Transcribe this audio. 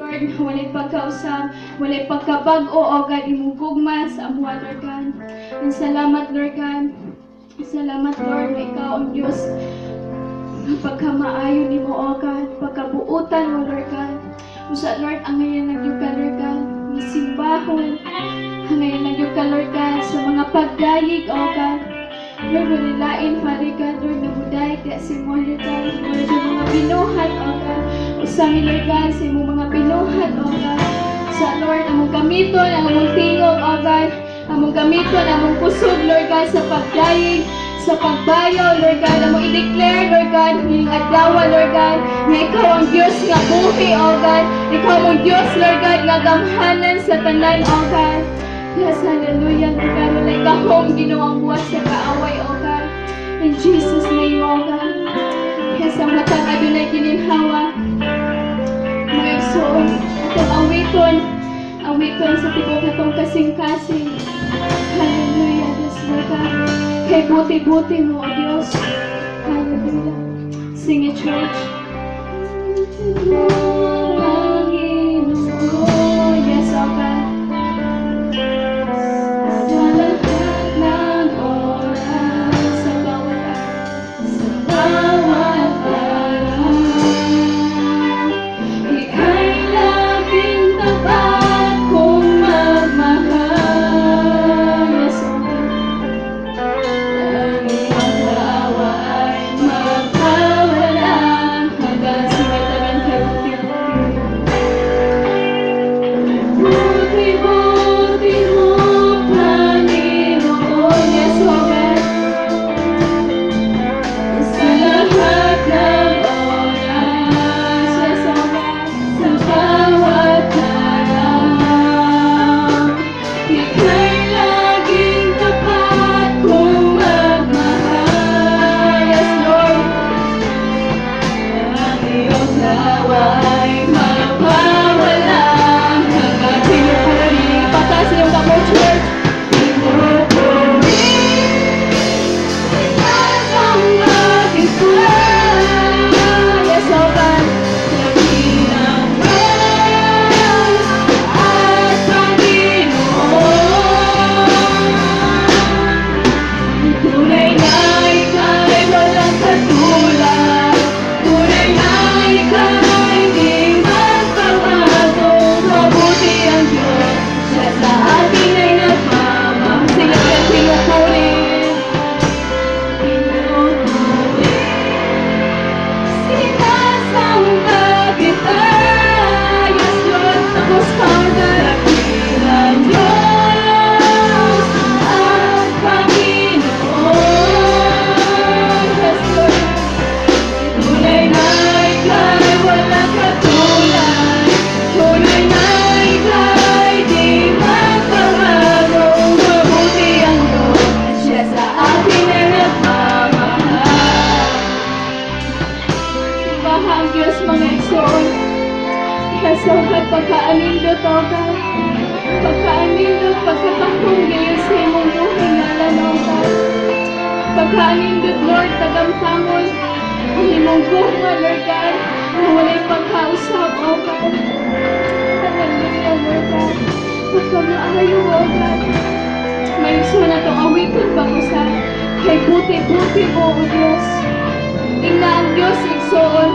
Lord, walay pagkausap, walay pagkabag-o, O God, imong gugma sa amuan, Lord God. And salamat, Lord God. Salamat, Lord, na ikaw ang Diyos. Pagkamaayo ni mo, O God, pagkabuutan mo, Lord God. Usa, Lord, ang ngayon nagyug ka, Lord God, misimbahon. Ang ngayon nagyug ka, Lord God, sa mga pagdayig, O God. Lord, walilain, Father God, Lord, nabuday, kaya si mo, Lord God, Lord, yung mga binuhat, O God. Usami, Lord God, sa imong mga binuhat, O God. Sa Lord, among gamiton, among tingog, O God. Among gamiton, among kusog, Lord God, sa pagdayig, sa pagbayo, Lord God, among i-declare, Lord God, ngayong adlaw, Lord God, na ikaw ang Diyos nga buhi, O God. Ikaw ang Diyos, Lord God, nga gamhanan sa tanan, O God. Yes, hallelujah, Lord God. Walay kahong ginawang buwas sa kaaway, O God. In Jesus' name, O God. Yes, ang matang adunay gininhawa. Mga igsoon, atong awiton sa tibok atong kasing-kasing. Hallelujah, yes, Lord God. Kay buti-buti mo, O Diyos. Hallelujah. Sing it, church. Panginoon, yes, O God. Sa lahat ng oras, sa bawat araw, ika'y laging tapat kong magmahal. Yes, O God. Ang iyong tawa ay magpawalang hanggang sumitagan kay buti-buti mo, Panginoon. Yes, O God. Sa lahat ng oras, yes, O God. Sa bawat araw, ika'y laging tapat kong magmahal. Yes, Lord. Ang iyong tawa ay magpawalang hanggang pinupuri. Pataas na yung kamay, church. Pinupuri ang aking buhay. Yes, O God. Dakilang Diyos at Panginoon. Tunay na ika'y walang katulad. Tunay na ika'y di magbabago. Mabuti ang Diyos, siya sa atin ay nagmamahal. Sing it again, pinupuri. Pinupuri. Sinasamba kita. Yes, Lord, tapos kang dakilang Diyos at Panginoon. Yes, Lord. Tunay na ika'y walang katulad. Tunay na ika'y di magbabago. Mabuti ang Diyos, siya sa atin ay nagmamahal. Bahang Diyos, mga igsoon. Yes, O God, pagkaanindot, O God. Pagkaanindot, pagkatakong gayon sa imong buhay ngalan, O God. Pagkaanindot, Lord, tagamtangon ang imong bunga, Lord God, na walay pagkausap, O God. Hallelujah, Lord God. Pagkamaayo, O God. May gusto na itong awiton pa ko sa kay buti-buti mo, O Diyos. Tingnan ang Diyos, igsoon.